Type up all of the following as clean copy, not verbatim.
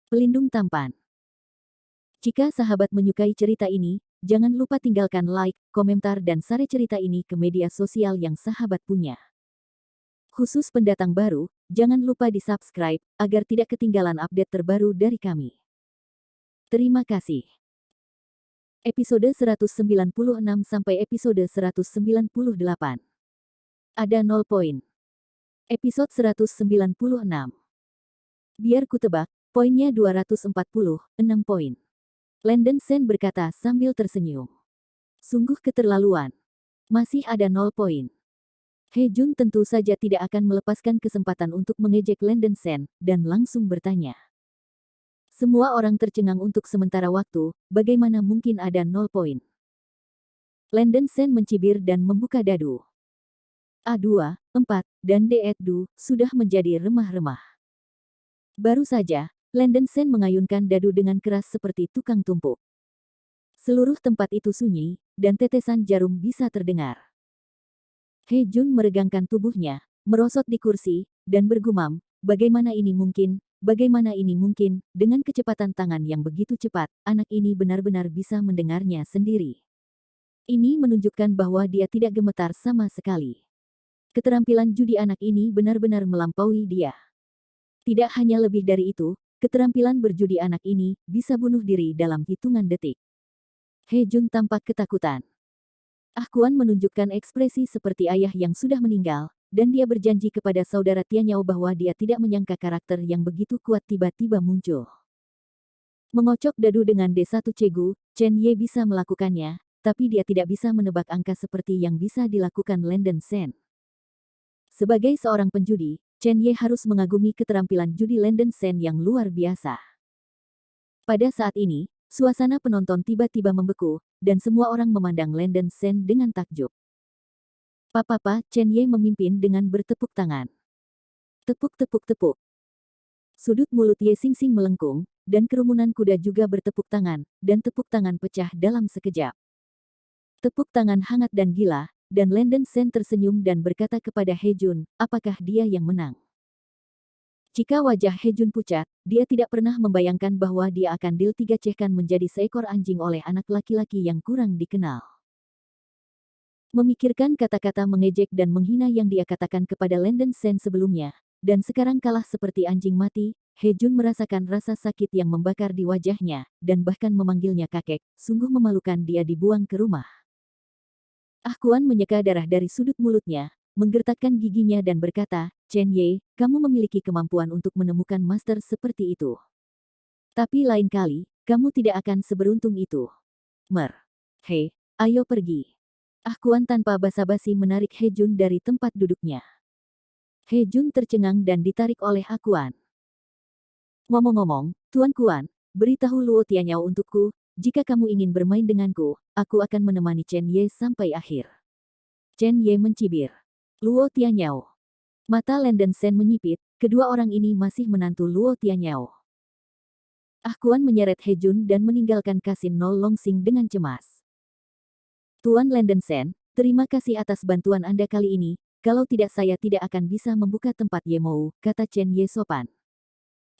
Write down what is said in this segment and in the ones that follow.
Pelindung tampan. Jika sahabat menyukai cerita ini, jangan lupa tinggalkan like, komentar dan share cerita ini ke media sosial yang sahabat punya. Khusus pendatang baru, jangan lupa di-subscribe, agar tidak ketinggalan update terbaru dari kami. Terima kasih. Episode 196 sampai episode 198. Ada 0 poin. Episode 196. Biar ku tebak, poinnya 246 poin. Landon Sen berkata sambil tersenyum. Sungguh keterlaluan. Masih ada 0 poin. He Jun tentu saja tidak akan melepaskan kesempatan untuk mengejek Landon Sen, dan langsung bertanya. Semua orang tercengang untuk sementara waktu, bagaimana mungkin ada 0 poin? Landon Sen mencibir dan membuka dadu. A2, 4, dan D2 sudah menjadi remah-remah. Baru saja, Landon Sen mengayunkan dadu dengan keras seperti tukang tumpuk. Seluruh tempat itu sunyi, dan tetesan jarum bisa terdengar. He Jun meregangkan tubuhnya, merosot di kursi, dan bergumam, bagaimana ini mungkin, bagaimana ini mungkin, dengan kecepatan tangan yang begitu cepat, anak ini benar-benar bisa mendengarnya sendiri. Ini menunjukkan bahwa dia tidak gemetar sama sekali. Keterampilan judi anak ini benar-benar melampaui dia. Tidak hanya lebih dari itu, keterampilan berjudi anak ini bisa bunuh diri dalam hitungan detik. He Jun tampak ketakutan. Ah Kuan menunjukkan ekspresi seperti ayah yang sudah meninggal, dan dia berjanji kepada saudara Tianyao bahwa dia tidak menyangka karakter yang begitu kuat tiba-tiba muncul. Mengocok dadu dengan D1 Cegu, Chen Ye bisa melakukannya, tapi dia tidak bisa menebak angka seperti yang bisa dilakukan Landon Sen. Sebagai seorang penjudi, Chen Ye harus mengagumi keterampilan judi Landon Sen yang luar biasa. Pada saat ini, suasana penonton tiba-tiba membeku, dan semua orang memandang Landon Sen dengan takjub. Papa, Chen Ye memimpin dengan bertepuk tangan. Tepuk-tepuk-tepuk. Sudut mulut Ye Xingxing melengkung, dan kerumunan kuda juga bertepuk tangan, dan tepuk tangan pecah dalam sekejap. Tepuk tangan hangat dan gila, dan Landon Sen tersenyum dan berkata kepada He Jun, apakah dia yang menang? Jika wajah He Jun pucat, dia tidak pernah membayangkan bahwa dia akan dilecehkan menjadi seekor anjing oleh anak laki-laki yang kurang dikenal. Memikirkan kata-kata mengejek dan menghina yang dia katakan kepada Landon Sen sebelumnya, dan sekarang kalah seperti anjing mati, He Jun merasakan rasa sakit yang membakar di wajahnya, dan bahkan memanggilnya kakek, sungguh memalukan dia dibuang ke rumah. Ah Kuan menyeka darah dari sudut mulutnya, menggertakkan giginya dan berkata, Chen Ye, kamu memiliki kemampuan untuk menemukan master seperti itu. Tapi lain kali, kamu tidak akan seberuntung itu. Hei, ayo pergi. Ah Kuan tanpa basa-basi menarik He Jun dari tempat duduknya. He Jun tercengang dan ditarik oleh Ah Kuan. Ngomong-ngomong, Tuan Kuan, beritahu Luo Tianyao untukku, jika kamu ingin bermain denganku, aku akan menemani Chen Ye sampai akhir. Chen Ye mencibir. Luo Tianyao. Mata Landon Sen menyipit, kedua orang ini masih menantu Luo Tianyao. Ah Kuan menyeret He Jun dan meninggalkan Kasin No Longsing dengan cemas. Tuan Landon Sen, terima kasih atas bantuan Anda kali ini, kalau tidak saya tidak akan bisa membuka tempat Ye Mou, kata Chen Ye sopan.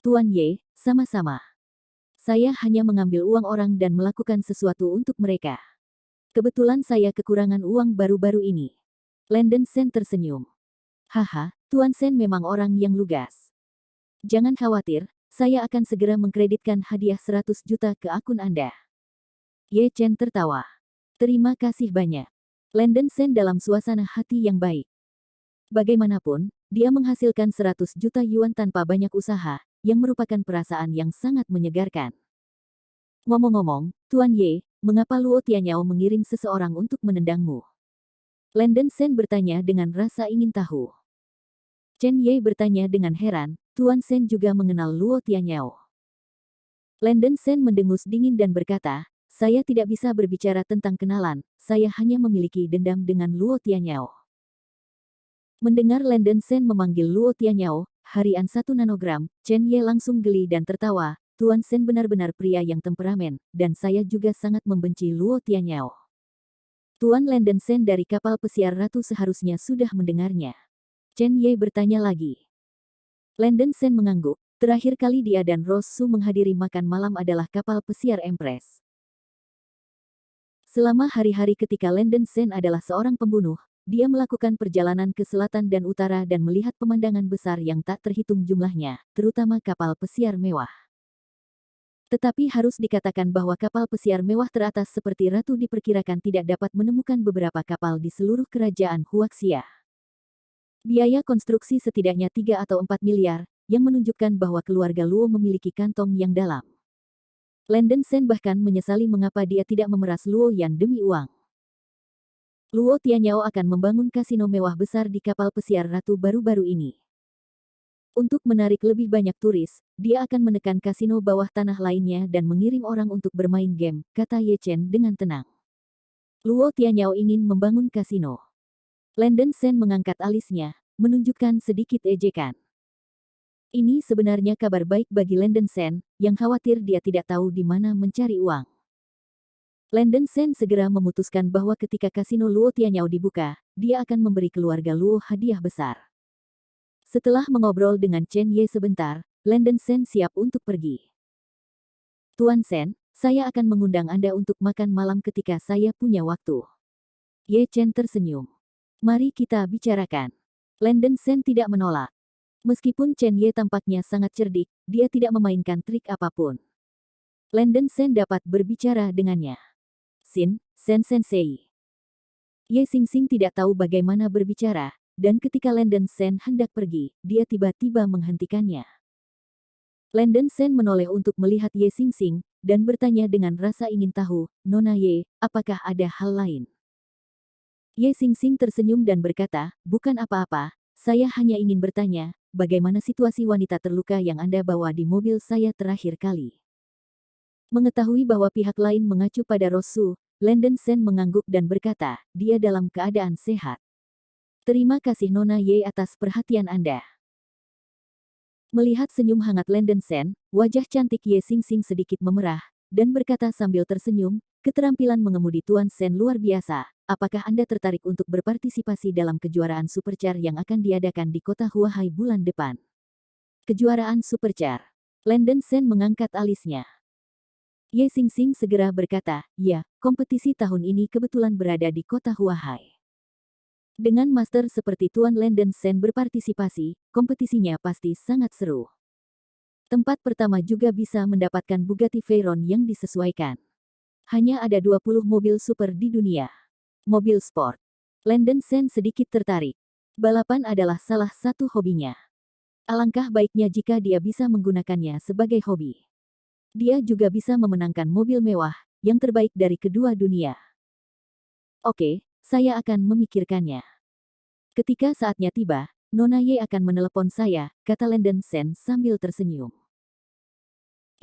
Tuan Ye, sama-sama. Saya hanya mengambil uang orang dan melakukan sesuatu untuk mereka. Kebetulan saya kekurangan uang baru-baru ini. Landon Sen tersenyum. Haha, Tuan Sen memang orang yang lugas. Jangan khawatir, saya akan segera mengkreditkan hadiah 100 juta ke akun Anda. Ye Chen tertawa. Terima kasih banyak. Landon Sen dalam suasana hati yang baik. Bagaimanapun, dia menghasilkan 100 juta yuan tanpa banyak usaha, yang merupakan perasaan yang sangat menyegarkan. Ngomong-ngomong, Tuan Ye, mengapa Luo Tianyao mengirim seseorang untuk menendangmu? Landon Sen bertanya dengan rasa ingin tahu. Chen Ye bertanya dengan heran, Tuan Sen juga mengenal Luo Tianyao. Landon Sen mendengus dingin dan berkata, saya tidak bisa berbicara tentang kenalan, saya hanya memiliki dendam dengan Luo Tianyao. Mendengar Landon Sen memanggil Luo Tianyao, harian 1 nanogram, Chen Ye langsung geli dan tertawa, Tuan Sen benar-benar pria yang temperamen, dan saya juga sangat membenci Luo Tianyao. Tuan Landon Sen dari kapal pesiar ratu seharusnya sudah mendengarnya. Chen Ye bertanya lagi. Landon Sen mengangguk, Terakhir kali dia dan Rose Su menghadiri makan malam adalah kapal pesiar Empress. Selama hari-hari ketika Landon Sen adalah seorang pembunuh, dia melakukan perjalanan ke selatan dan utara dan melihat pemandangan besar yang tak terhitung jumlahnya, terutama kapal pesiar mewah. Tetapi harus dikatakan bahwa kapal pesiar mewah teratas seperti Ratu diperkirakan tidak dapat menemukan beberapa kapal di seluruh kerajaan Huaxia. Biaya konstruksi setidaknya 3 atau 4 miliar, yang menunjukkan bahwa keluarga Luo memiliki kantong yang dalam. Landon Sen bahkan menyesali mengapa dia tidak memeras Luo Yan demi uang. Luo Tianyao akan membangun kasino mewah besar di kapal pesiar Ratu baru-baru ini. Untuk menarik lebih banyak turis, dia akan menekan kasino bawah tanah lainnya dan mengirim orang untuk bermain game, kata Ye Chen dengan tenang. Luo Tianyao ingin membangun kasino. Landon Sen mengangkat alisnya, menunjukkan sedikit ejekan. Ini sebenarnya kabar baik bagi Landon Sen, yang khawatir dia tidak tahu di mana mencari uang. Landon Sen segera memutuskan bahwa ketika kasino Luo Tianyao dibuka, dia akan memberi keluarga Luo hadiah besar. Setelah mengobrol dengan Chen Ye sebentar, Landon Sen siap untuk pergi. Tuan Sen, saya akan mengundang Anda untuk makan malam ketika saya punya waktu. Ye Chen tersenyum. Mari kita bicarakan. Landon Sen tidak menolak. Meskipun Chen Ye tampaknya sangat cerdik, dia tidak memainkan trik apapun. Landon Sen dapat berbicara dengannya. Sen Sensei. Ye Xingxing tidak tahu bagaimana berbicara, dan ketika Landon Sen hendak pergi, dia tiba-tiba menghentikannya. Landon Sen menoleh untuk melihat Ye Xingxing, dan bertanya dengan rasa ingin tahu, Nona Ye, apakah ada hal lain? Ye Xingxing tersenyum dan berkata, bukan apa-apa, saya hanya ingin bertanya, bagaimana situasi wanita terluka yang Anda bawa di mobil saya terakhir kali? Mengetahui bahwa pihak lain mengacu pada Rosu, Landon Sen mengangguk dan berkata, dia dalam keadaan sehat. Terima kasih Nona Ye atas perhatian Anda. Melihat senyum hangat Landon Sen, wajah cantik Ye Xingxing sedikit memerah, dan berkata sambil tersenyum, keterampilan mengemudi Tuan Sen luar biasa. Apakah Anda tertarik untuk berpartisipasi dalam kejuaraan Supercar yang akan diadakan di kota Huahai bulan depan? Kejuaraan Supercar. Landon Sen mengangkat alisnya. Ye Xingxing segera berkata, ya, kompetisi tahun ini kebetulan berada di kota Huahai. Dengan master seperti Tuan Landon Sen berpartisipasi, kompetisinya pasti sangat seru. Tempat pertama juga bisa mendapatkan Bugatti Veyron yang disesuaikan. Hanya ada 20 mobil super di dunia. Mobil sport. Landon Sen sedikit tertarik. Balapan adalah salah satu hobinya. Alangkah baiknya jika dia bisa menggunakannya sebagai hobi. Dia juga bisa memenangkan mobil mewah, yang terbaik dari kedua dunia. Oke, saya akan memikirkannya. Ketika saatnya tiba, Nona Ye akan menelepon saya, kata Landon Sen sambil tersenyum.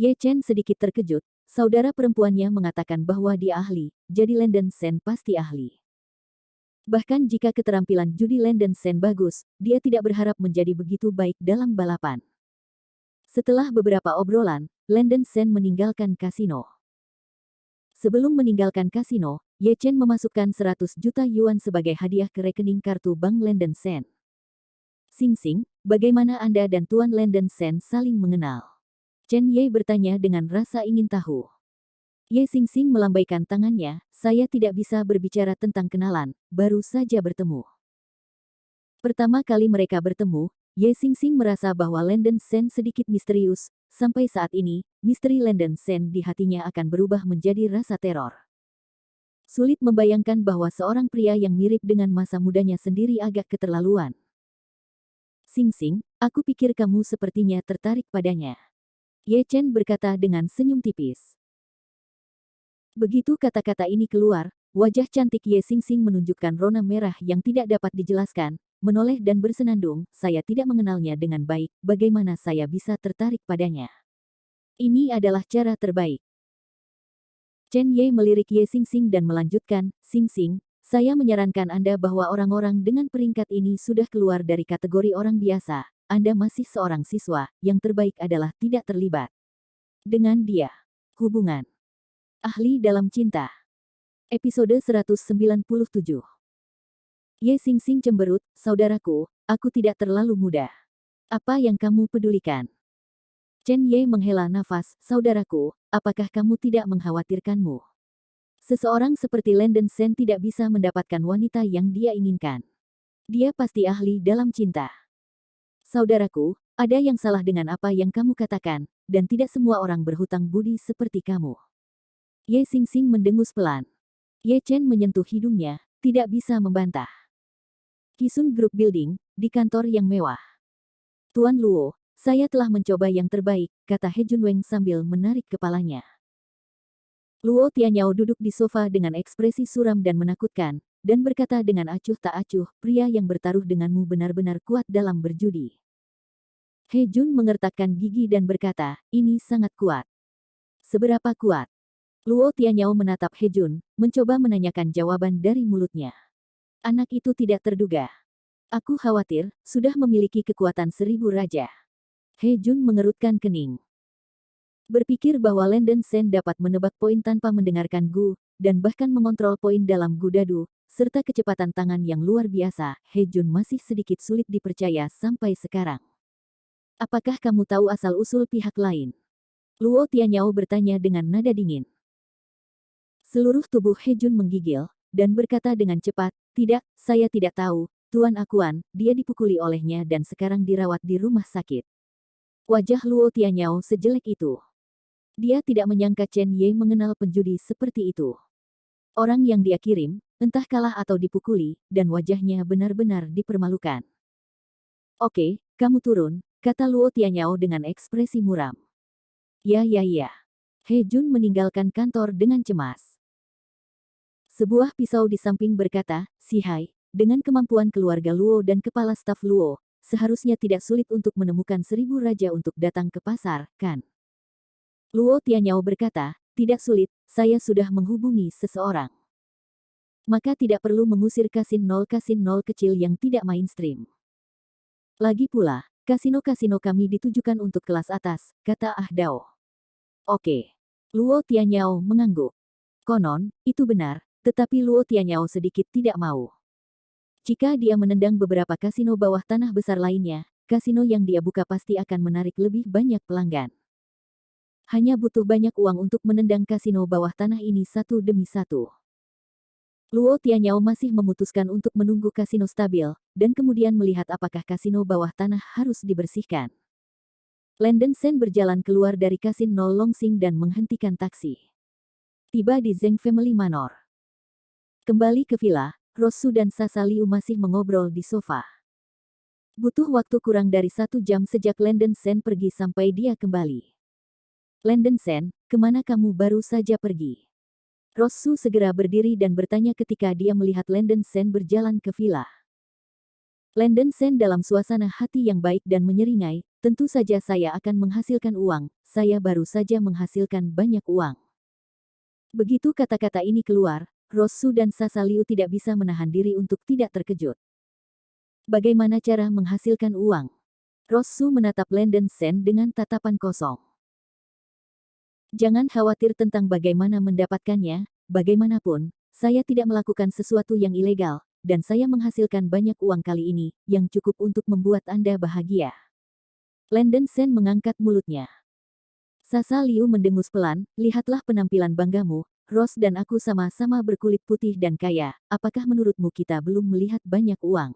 Ye Chen sedikit terkejut, saudara perempuannya mengatakan bahwa dia ahli, jadi Landon Sen pasti ahli. Bahkan jika keterampilan judi Landon Sen bagus, dia tidak berharap menjadi begitu baik dalam balapan. Setelah beberapa obrolan, Landon Sen meninggalkan kasino. Sebelum meninggalkan kasino, Ye Chen memasukkan 100 juta yuan sebagai hadiah ke rekening kartu bank Landon Sen. Xingxing, bagaimana Anda dan Tuan Landon Sen saling mengenal? Chen Ye bertanya dengan rasa ingin tahu. Ye Xingxing melambaikan tangannya, saya tidak bisa berbicara tentang kenalan, baru saja bertemu. Pertama kali mereka bertemu, Ye Xingxing merasa bahwa Landon Sen sedikit misterius, sampai saat ini, misteri Landon Sen di hatinya akan berubah menjadi rasa teror. Sulit membayangkan bahwa seorang pria yang mirip dengan masa mudanya sendiri agak keterlaluan. Xingxing, aku pikir kamu sepertinya tertarik padanya. Ye Chen berkata dengan senyum tipis. Begitu kata-kata ini keluar, wajah cantik Ye Xingxing menunjukkan rona merah yang tidak dapat dijelaskan, menoleh dan bersenandung, saya tidak mengenalnya dengan baik, bagaimana saya bisa tertarik padanya? Ini adalah cara terbaik. Chen Ye melirik Ye Xingxing dan melanjutkan, Xingxing, saya menyarankan Anda bahwa orang-orang dengan peringkat ini sudah keluar dari kategori orang biasa, Anda masih seorang siswa, yang terbaik adalah tidak terlibat dengan dia. Hubungan. Ahli dalam cinta. Episode 197. Ye Xingxing cemberut, saudaraku, aku tidak terlalu muda. Apa yang kamu pedulikan? Chen Ye menghela nafas, saudaraku, apakah kamu tidak mengkhawatirkanmu? Seseorang seperti Landon Sen tidak bisa mendapatkan wanita yang dia inginkan. Dia pasti ahli dalam cinta. Saudaraku, ada yang salah dengan apa yang kamu katakan, dan tidak semua orang berhutang budi seperti kamu. Ye Xingxing mendengus pelan. Ye Chen menyentuh hidungnya, tidak bisa membantah. Kisun Group Building, di kantor yang mewah. Tuan Luo, saya telah mencoba yang terbaik, kata He Junweng sambil menarik kepalanya. Luo Tianyao duduk di sofa dengan ekspresi suram dan menakutkan, dan berkata dengan acuh tak acuh, pria yang bertaruh denganmu benar-benar kuat dalam berjudi. He Jun mengertakkan gigi dan berkata, ini sangat kuat. Seberapa kuat? Luo Tianyao menatap He Jun, mencoba menanyakan jawaban dari mulutnya. Anak itu tidak terduga. Aku khawatir, sudah memiliki kekuatan 1000 raja. He Jun mengerutkan kening. Berpikir bahwa Landon Sen dapat menebak poin tanpa mendengarkan Gu, dan bahkan mengontrol poin dalam Gu Dadu, serta kecepatan tangan yang luar biasa, He Jun masih sedikit sulit dipercaya sampai sekarang. Apakah kamu tahu asal-usul pihak lain? Luo Tianyao bertanya dengan nada dingin. Seluruh tubuh He Jun menggigil, dan berkata dengan cepat, tidak, saya tidak tahu, Tuan Akuan, dia dipukuli olehnya dan sekarang dirawat di rumah sakit. Wajah Luo Tianyao sejelek itu. Dia tidak menyangka Chen Ye mengenal penjudi seperti itu. Orang yang dia kirim, entah kalah atau dipukuli, dan wajahnya benar-benar dipermalukan. Oke, kamu turun, kata Luo Tianyao dengan ekspresi muram. Ya. He Jun meninggalkan kantor dengan cemas. Sebuah pisau di samping berkata, si Hai, dengan kemampuan keluarga Luo dan kepala staf Luo, seharusnya tidak sulit untuk menemukan 1000 raja untuk datang ke pasar, kan? Luo Tianyao berkata, tidak sulit, saya sudah menghubungi seseorang. Maka tidak perlu mengusir kasino kecil yang tidak mainstream. Lagi pula, kasino-kasino kami ditujukan untuk kelas atas, kata Ah Dao. Oke. Luo Tianyao mengangguk. Konon, itu benar, tetapi Luo Tianyao sedikit tidak mau. Jika dia menendang beberapa kasino bawah tanah besar lainnya, kasino yang dia buka pasti akan menarik lebih banyak pelanggan. Hanya butuh banyak uang untuk menendang kasino bawah tanah ini satu demi satu. Luo Tianyao masih memutuskan untuk menunggu kasino stabil, dan kemudian melihat apakah kasino bawah tanah harus dibersihkan. Landon Sen berjalan keluar dari kasino Longsing dan menghentikan taksi. Tiba di Zeng Family Manor. Kembali ke villa, Rosu dan Sasa Liu masih mengobrol di sofa. Butuh waktu kurang dari 1 jam sejak Landon Sen pergi sampai dia kembali. Landon Sen, kemana kamu baru saja pergi? Rosu segera berdiri dan bertanya ketika dia melihat Landon Sen berjalan ke villa. Landon Sen dalam suasana hati yang baik dan menyeringai, tentu saja saya akan menghasilkan uang, saya baru saja menghasilkan banyak uang. Begitu kata-kata ini keluar, Rosu dan Sasa Liu tidak bisa menahan diri untuk tidak terkejut. Bagaimana cara menghasilkan uang? Rosu menatap Landon Sen dengan tatapan kosong. Jangan khawatir tentang bagaimana mendapatkannya, bagaimanapun, saya tidak melakukan sesuatu yang ilegal, dan saya menghasilkan banyak uang kali ini, yang cukup untuk membuat Anda bahagia. Landon Sen mengangkat mulutnya. Sasa Liu mendengus pelan, lihatlah penampilan banggamu, Ross dan aku sama-sama berkulit putih dan kaya, apakah menurutmu kita belum melihat banyak uang?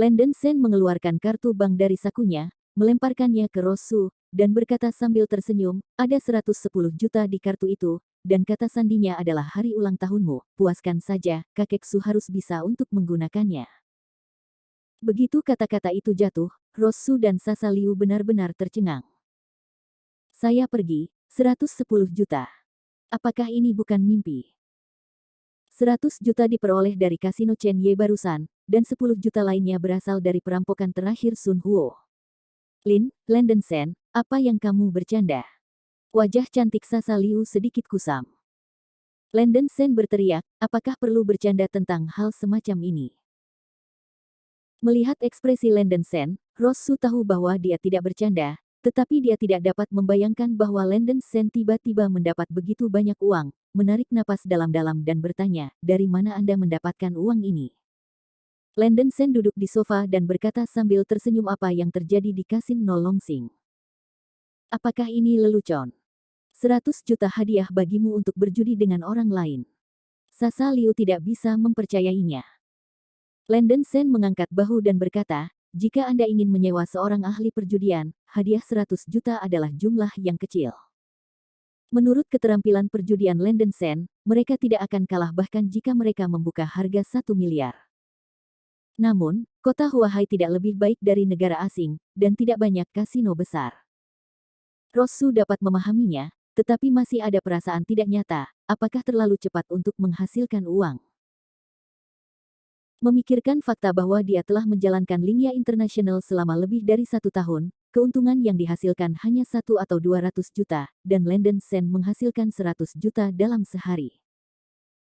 Landon Sen mengeluarkan kartu bank dari sakunya, melemparkannya ke Rosu, dan berkata sambil tersenyum, ada 110 juta di kartu itu, dan kata sandinya adalah hari ulang tahunmu, puaskan saja, kakek Su harus bisa untuk menggunakannya. Begitu kata-kata itu jatuh, Rosu dan Sasa Liu benar-benar tercengang. Saya pergi, 110 juta. Apakah ini bukan mimpi? 100 juta diperoleh dari kasino Chen Ye barusan, dan 10 juta lainnya berasal dari perampokan terakhir Sun Huo. Lin, Landon Sen, apa yang kamu bercanda? Wajah cantik Sasa Liu sedikit kusam. Landon Sen berteriak, apakah perlu bercanda tentang hal semacam ini? Melihat ekspresi Landon Sen, Rosu tahu bahwa dia tidak bercanda, tetapi dia tidak dapat membayangkan bahwa Landon Sen tiba-tiba mendapat begitu banyak uang, menarik napas dalam-dalam dan bertanya, dari mana Anda mendapatkan uang ini? Landon Sen duduk di sofa dan berkata sambil tersenyum apa yang terjadi di kasino Longsing. Apakah ini lelucon? 100 juta hadiah bagimu untuk berjudi dengan orang lain. Sasa Liu tidak bisa mempercayainya. Landon Sen mengangkat bahu dan berkata, jika Anda ingin menyewa seorang ahli perjudian, hadiah 100 juta adalah jumlah yang kecil. Menurut keterampilan perjudian Landon Sen, mereka tidak akan kalah bahkan jika mereka membuka harga 1 miliar. Namun, kota Huahai tidak lebih baik dari negara asing, dan tidak banyak kasino besar. Rosu dapat memahaminya, tetapi masih ada perasaan tidak nyata, apakah terlalu cepat untuk menghasilkan uang. Memikirkan fakta bahwa dia telah menjalankan linia internasional selama lebih dari 1 tahun, keuntungan yang dihasilkan hanya 1 atau 200 juta, dan Landon Sen menghasilkan 100 juta dalam sehari.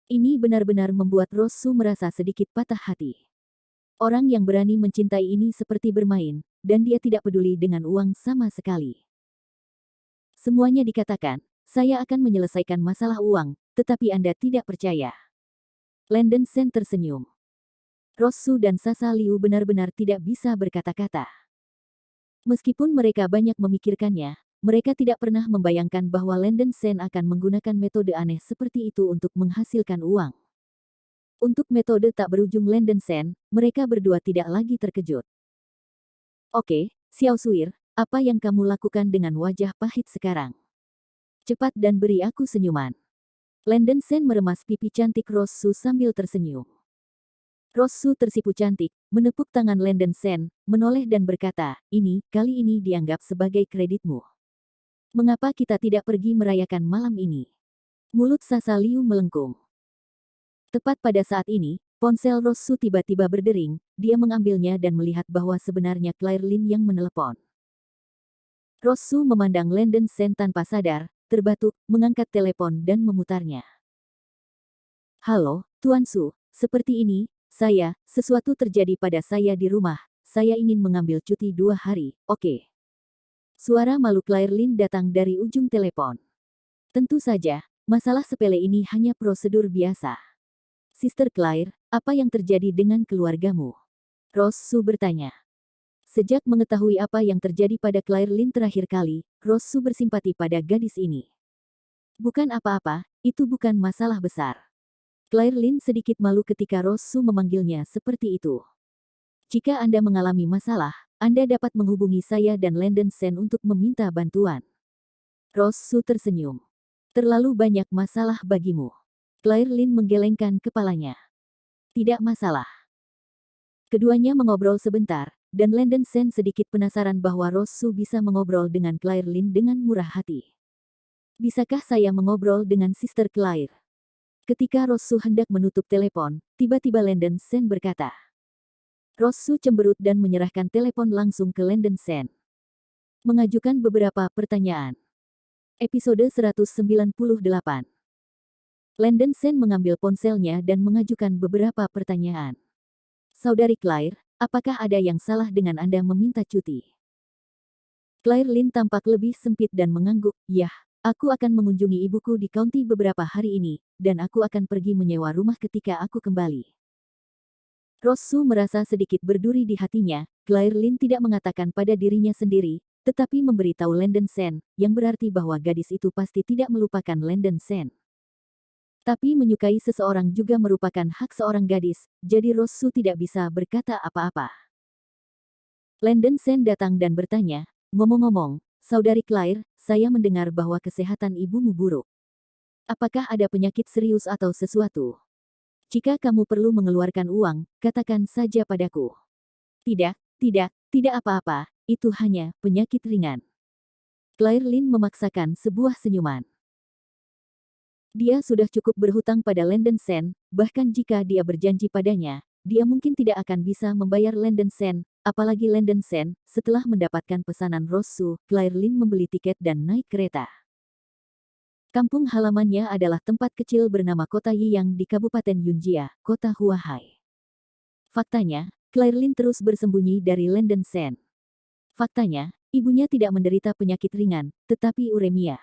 Ini benar-benar membuat Rosu merasa sedikit patah hati. Orang yang berani mencintai ini seperti bermain, dan dia tidak peduli dengan uang sama sekali. Semuanya dikatakan, saya akan menyelesaikan masalah uang, tetapi Anda tidak percaya. Landon Sen tersenyum. Rosu dan Sasa Liu benar-benar tidak bisa berkata-kata. Meskipun mereka banyak memikirkannya, mereka tidak pernah membayangkan bahwa Landon Sen akan menggunakan metode aneh seperti itu untuk menghasilkan uang. Untuk metode tak berujung Landon Sen, mereka berdua tidak lagi terkejut. Oke, Xiao Suir, apa yang kamu lakukan dengan wajah pahit sekarang? Cepat dan beri aku senyuman. Landon Sen meremas pipi cantik Rosu sambil tersenyum. Rosu tersipu cantik, menepuk tangan Landon Sen, menoleh dan berkata, kali ini dianggap sebagai kreditmu. Mengapa kita tidak pergi merayakan malam ini? Mulut Sasa Liu melengkung. Tepat pada saat ini, ponsel Rosu tiba-tiba berdering, dia mengambilnya dan melihat bahwa sebenarnya Claire Lin yang menelepon. Rosu memandang Landon Sen tanpa sadar, terbatuk, mengangkat telepon dan memutarnya. Halo, Tuan Su, seperti ini, sesuatu terjadi pada saya di rumah, saya ingin mengambil cuti 2 hari, oke. Suara malu Claire Lin datang dari ujung telepon. Tentu saja, masalah sepele ini hanya prosedur biasa. Sister Claire, apa yang terjadi dengan keluargamu? Rosu bertanya. Sejak mengetahui apa yang terjadi pada Claire Lin terakhir kali, Rosu bersimpati pada gadis ini. Bukan apa-apa, itu bukan masalah besar. Claire Lin sedikit malu ketika Rosu memanggilnya seperti itu. Jika Anda mengalami masalah, Anda dapat menghubungi saya dan Landon Sen untuk meminta bantuan. Rosu tersenyum. Terlalu banyak masalah bagimu. Claire Lin menggelengkan kepalanya. Tidak masalah. Keduanya mengobrol sebentar, dan Landon Sen sedikit penasaran bahwa Rosu bisa mengobrol dengan Claire Lin dengan murah hati. Bisakah saya mengobrol dengan Sister Claire? Ketika Rosu hendak menutup telepon, tiba-tiba Landon Sen berkata. Rosu cemberut dan menyerahkan telepon langsung ke Landon Sen. Mengajukan beberapa pertanyaan. Episode 198. Landon Sen mengambil ponselnya dan mengajukan beberapa pertanyaan. Saudari Claire, apakah ada yang salah dengan Anda meminta cuti? Claire Lin tampak lebih sempit dan mengangguk, yah, aku akan mengunjungi ibuku di county beberapa hari ini, dan aku akan pergi menyewa rumah ketika aku kembali. Rosu merasa sedikit berduri di hatinya, Claire Lin tidak mengatakan pada dirinya sendiri, tetapi memberitahu Landon Sen, yang berarti bahwa gadis itu pasti tidak melupakan Landon Sen. Tapi menyukai seseorang juga merupakan hak seorang gadis, jadi Rosu tidak bisa berkata apa-apa. Landon Sen datang dan bertanya, ngomong-ngomong, Saudari Claire, saya mendengar bahwa kesehatan ibumu buruk. Apakah ada penyakit serius atau sesuatu? Jika kamu perlu mengeluarkan uang, katakan saja padaku. Tidak apa-apa, itu hanya penyakit ringan. Claire Lin memaksakan sebuah senyuman. Dia sudah cukup berhutang pada Landon Sen, bahkan jika dia berjanji padanya, dia mungkin tidak akan bisa membayar Landon Sen, apalagi Landon Sen, setelah mendapatkan pesanan Rosu, Claire Lin membeli tiket dan naik kereta. Kampung halamannya adalah tempat kecil bernama Kota Yiyang di Kabupaten Yunjia, Kota Huahai. Faktanya, Claire Lin terus bersembunyi dari Landon Sen. Faktanya, ibunya tidak menderita penyakit ringan, tetapi uremia.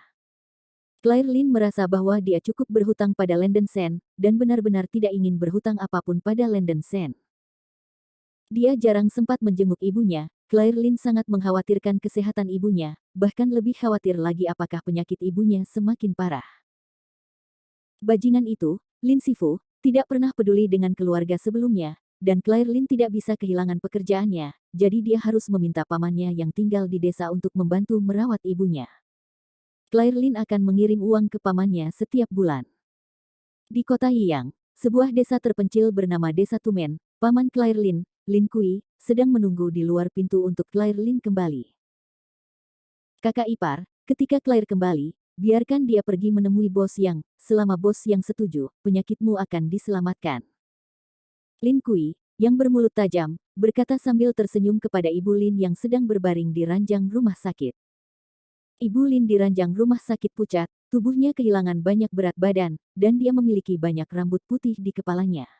Claire Lin merasa bahwa dia cukup berhutang pada Landon Sen, dan benar-benar tidak ingin berhutang apapun pada Landon Sen. Dia jarang sempat menjenguk ibunya, Claire Lin sangat mengkhawatirkan kesehatan ibunya, bahkan lebih khawatir lagi apakah penyakit ibunya semakin parah. Bajingan itu, Lin Sifu, tidak pernah peduli dengan keluarga sebelumnya, dan Claire Lin tidak bisa kehilangan pekerjaannya, jadi dia harus meminta pamannya yang tinggal di desa untuk membantu merawat ibunya. Claire Lin akan mengirim uang ke pamannya setiap bulan. Di kota Yiyang, sebuah desa terpencil bernama Desa Tumen, paman Claire Lin, Lin Kui, sedang menunggu di luar pintu untuk Claire Lin kembali. Kakak ipar, ketika Claire kembali, biarkan dia pergi menemui bos Yang, selama bos Yang setuju, penyakitmu akan diselamatkan. Lin Kui, yang bermulut tajam, berkata sambil tersenyum kepada Ibu Lin yang sedang berbaring di ranjang rumah sakit. Ibu Lin di ranjang rumah sakit pucat, tubuhnya kehilangan banyak berat badan, dan dia memiliki banyak rambut putih di kepalanya.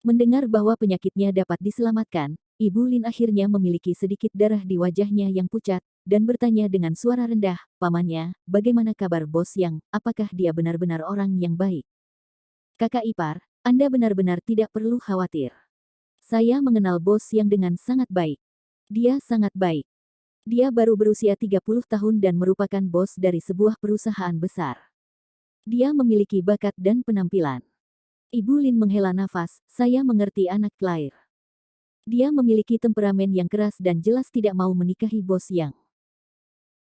Mendengar bahwa penyakitnya dapat diselamatkan, Ibu Lin akhirnya memiliki sedikit darah di wajahnya yang pucat, dan bertanya dengan suara rendah, pamannya, bagaimana kabar bos Yang, apakah dia benar-benar orang yang baik? Kakak ipar, Anda benar-benar tidak perlu khawatir. Saya mengenal bos Yang dengan sangat baik. Dia sangat baik. Dia baru berusia 30 tahun dan merupakan bos dari sebuah perusahaan besar. Dia memiliki bakat dan penampilan. Ibu Lin menghela nafas, saya mengerti anak Claire. Dia memiliki temperamen yang keras dan jelas tidak mau menikahi bos Yang.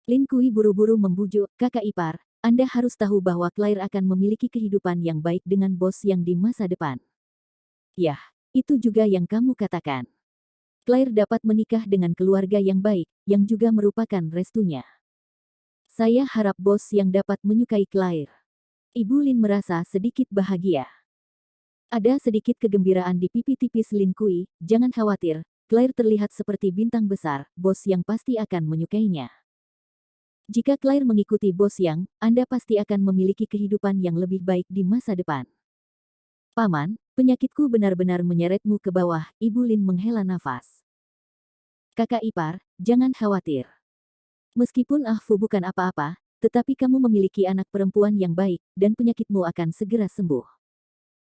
Lin Kui buru-buru membujuk, kakak ipar, Anda harus tahu bahwa Claire akan memiliki kehidupan yang baik dengan bos Yang di masa depan. Yah, itu juga yang kamu katakan. Claire dapat menikah dengan keluarga yang baik, yang juga merupakan restunya. Saya harap bos Yang dapat menyukai Claire. Ibu Lin merasa sedikit bahagia. Ada sedikit kegembiraan di pipi tipis Lin Kui, jangan khawatir, Claire terlihat seperti bintang besar, bos Yang pasti akan menyukainya. Jika Claire mengikuti bos Yang, Anda pasti akan memiliki kehidupan yang lebih baik di masa depan. Paman, penyakitku benar-benar menyeretmu ke bawah, Ibu Lin menghela nafas. Kakak ipar, jangan khawatir. Meskipun Ahfu bukan apa-apa, tetapi kamu memiliki anak perempuan yang baik, dan penyakitmu akan segera sembuh.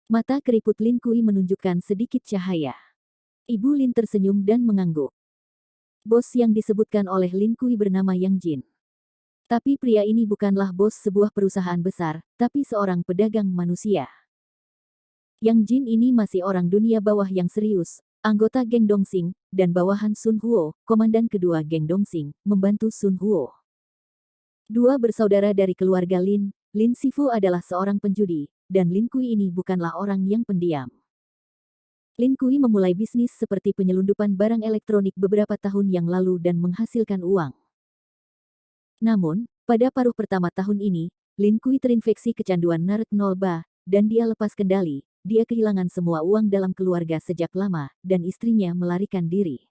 Mata keriput Lin Kui menunjukkan sedikit cahaya. Ibu Lin tersenyum dan mengangguk. Bos yang disebutkan oleh Lin Kui bernama Yang Jin. Tapi pria ini bukanlah bos sebuah perusahaan besar, tapi seorang pedagang manusia. Yang Jin ini masih orang dunia bawah yang serius, anggota geng Dongsing, dan bawahan Sun Huo, komandan kedua geng Dongsing, membantu Sun Huo. Dua bersaudara dari keluarga Lin, Lin Sifu adalah seorang penjudi, dan Lin Kui ini bukanlah orang yang pendiam. Lin Kui memulai bisnis seperti penyelundupan barang elektronik beberapa tahun yang lalu dan menghasilkan uang. Namun, pada paruh pertama tahun ini, Lin Kui terinfeksi kecanduan narkoba, dan dia lepas kendali, dia kehilangan semua uang dalam keluarga sejak lama, dan istrinya melarikan diri.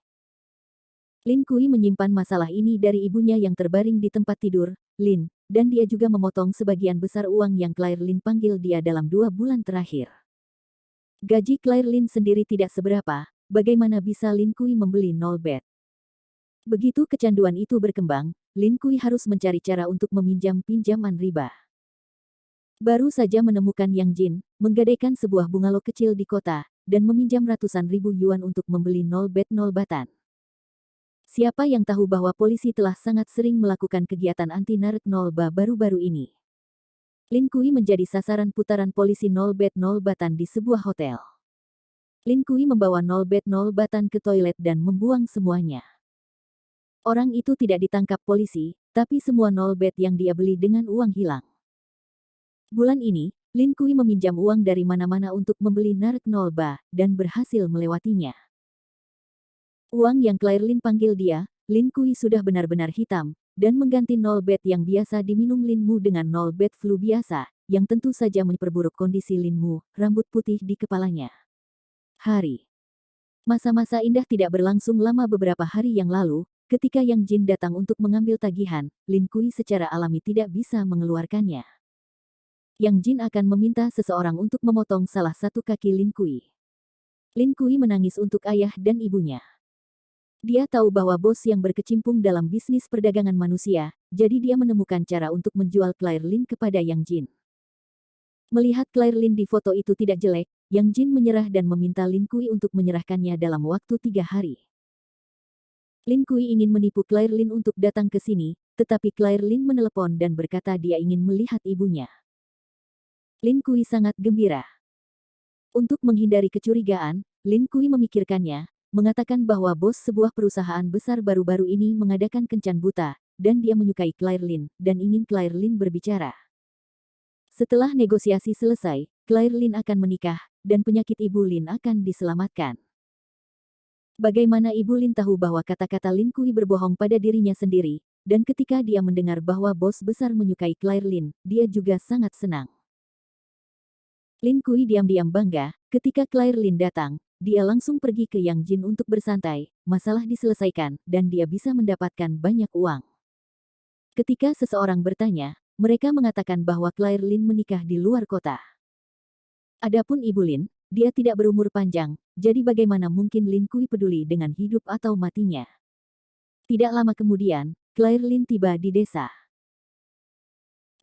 Lin Kui menyimpan masalah ini dari ibunya yang terbaring di tempat tidur, Lin, dan dia juga memotong sebagian besar uang yang Claire Lin panggil dia dalam 2 bulan terakhir. Gaji Claire Lin sendiri tidak seberapa, bagaimana bisa Lin Kui membeli Nolbet? Begitu kecanduan itu berkembang, Lin Kui harus mencari cara untuk meminjam pinjaman riba. Baru saja menemukan Yang Jin, menggadaikan sebuah bungalow kecil di kota, dan meminjam ratusan ribu yuan untuk membeli Nolbet-Nolbatan. Siapa yang tahu bahwa polisi telah sangat sering melakukan kegiatan anti-narkoba baru-baru ini. Lin Kui menjadi sasaran putaran polisi Nolbet-Nolbatan di sebuah hotel. Lin Kui membawa Nolbet-Nolbatan ke toilet dan membuang semuanya. Orang itu tidak ditangkap polisi, tapi semua Nolbet yang dia beli dengan uang hilang. Bulan ini, Lin Kui meminjam uang dari mana-mana untuk membeli narkoba, dan berhasil melewatinya. Uang yang Claire Lin panggil dia, Lin Kui sudah benar-benar hitam, dan mengganti Nolbet yang biasa diminum Lin Mu dengan Nolbet flu biasa, yang tentu saja memperburuk kondisi Lin Mu, rambut putih di kepalanya. Hari. Masa-masa indah tidak berlangsung lama beberapa hari yang lalu, ketika Yang Jin datang untuk mengambil tagihan, Lin Kui secara alami tidak bisa mengeluarkannya. Yang Jin akan meminta seseorang untuk memotong salah satu kaki Lin Kui. Lin Kui menangis untuk ayah dan ibunya. Dia tahu bahwa bos yang berkecimpung dalam bisnis perdagangan manusia, jadi dia menemukan cara untuk menjual Claire Lin kepada Yang Jin. Melihat Claire Lin di foto itu tidak jelek, Yang Jin menyerah dan meminta Lin Kui untuk menyerahkannya dalam waktu 3 hari. Lin Kui ingin menipu Claire Lin untuk datang ke sini, tetapi Claire Lin menelepon dan berkata dia ingin melihat ibunya. Lin Kui sangat gembira. Untuk menghindari kecurigaan, Lin Kui memikirkannya, mengatakan bahwa bos sebuah perusahaan besar baru-baru ini mengadakan kencan buta, dan dia menyukai Claire Lin, dan ingin Claire Lin berbicara. Setelah negosiasi selesai, Claire Lin akan menikah, dan penyakit Ibu Lin akan diselamatkan. Bagaimana Ibu Lin tahu bahwa kata-kata Lin Kui berbohong pada dirinya sendiri, dan ketika dia mendengar bahwa bos besar menyukai Claire Lin, dia juga sangat senang. Lin Kui diam-diam bangga, ketika Claire Lin datang, dia langsung pergi ke Yang Jin untuk bersantai, masalah diselesaikan, dan dia bisa mendapatkan banyak uang. Ketika seseorang bertanya, mereka mengatakan bahwa Claire Lin menikah di luar kota. Adapun Ibu Lin, dia tidak berumur panjang, jadi bagaimana mungkin Lin Kui peduli dengan hidup atau matinya. Tidak lama kemudian, Claire Lin tiba di desa.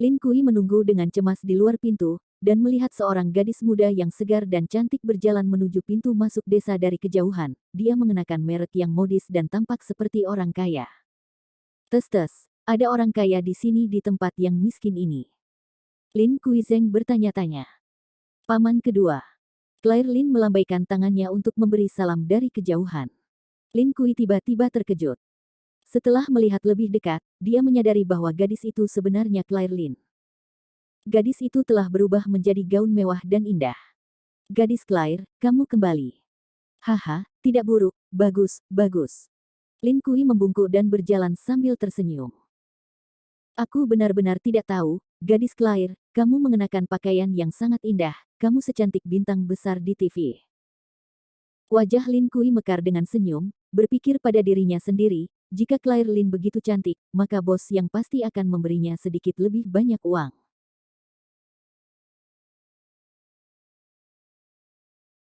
Lin Kui menunggu dengan cemas di luar pintu, dan melihat seorang gadis muda yang segar dan cantik berjalan menuju pintu masuk desa dari kejauhan. Dia mengenakan merek yang modis dan tampak seperti orang kaya. Tes-tes, ada orang kaya di sini di tempat yang miskin ini. Lin Kui Zeng bertanya-tanya. Paman kedua. Claire Lin melambaikan tangannya untuk memberi salam dari kejauhan. Lin Kui tiba-tiba terkejut. Setelah melihat lebih dekat, dia menyadari bahwa gadis itu sebenarnya Claire Lin. Gadis itu telah berubah menjadi gaun mewah dan indah. Gadis Claire, kamu kembali. Haha, tidak buruk, bagus, bagus. Lin Kui membungkuk dan berjalan sambil tersenyum. Aku benar-benar tidak tahu, gadis Claire, kamu mengenakan pakaian yang sangat indah, kamu secantik bintang besar di TV. Wajah Lin Kui mekar dengan senyum, berpikir pada dirinya sendiri, jika Claire Lin begitu cantik, maka bos yang pasti akan memberinya sedikit lebih banyak uang.